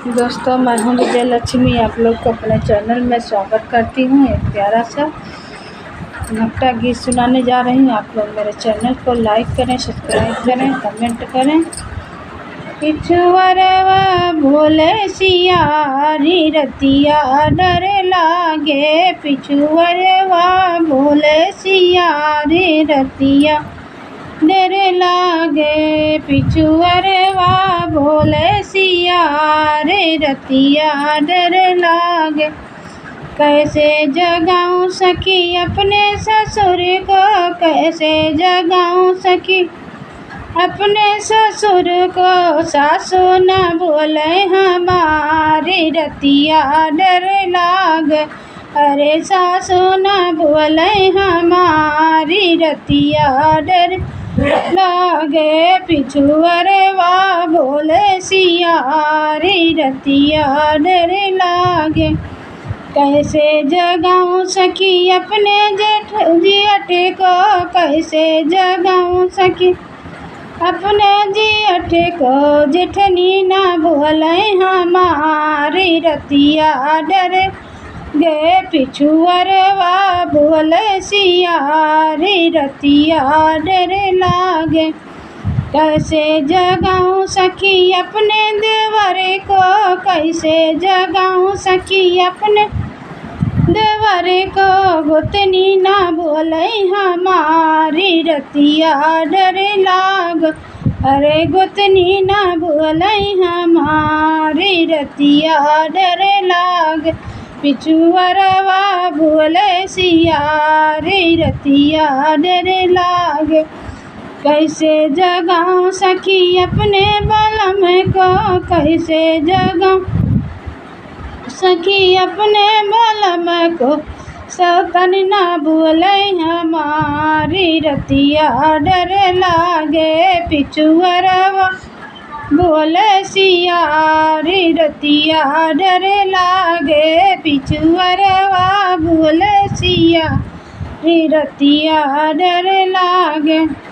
दोस्तों, मैं हूं विजय लक्ष्मी। आप लोग को अपने चैनल में स्वागत करती हूं। एक प्यारा सा नकटा गीत सुनाने जा रही हूं। आप लोग मेरे चैनल को लाइक करें, सब्सक्राइब करें, कमेंट करें। पिछुअरवा भोले सियारी रतिया डर लागे, पिछुअरवा भोले सियारी रतिया डर लागे, पिछुअरवा भोले सियारे रतिया डर लागे। कैसे जगाऊं सखी अपने ससुर को, कैसे जगाऊं सखी अपने ससुर को, सासु न बोले हमारी रतिया डर लागे। अरे सासु न बोले हमारी रतिया डर लागे, पिछुअरवा भोले सियारी रतिया डर लागे। कैसे जगाऊं सखी अपने जेठ जियट को, कैसे जगाऊं सखी अपने जियट को, जेठनी ना बोले हमारी रतिया डर गे, पिछुअरवा भोले सियारी रतिया डर लागे। कैसे जगाऊं सखी अपने देवर को, कैसे जगाऊं सखी अपने देवर को, गोतनी ना बोले हमारी रतिया डर लाग। अरे गोतनी ना बोले हमारी रतिया डर लाग, पिछुअरवा भोले सियारी रतिया डर लागे। कैसे जगाऊं सखी अपने बलम को, कैसे जगाऊं सखी अपने बलम को, सौतन ना बोले हमारी रतिया डर लागे, पिछुअरवा भोले सियारी रतिया डर लागे, पिछुअरवा भोले सियारी रतिया डर लागे।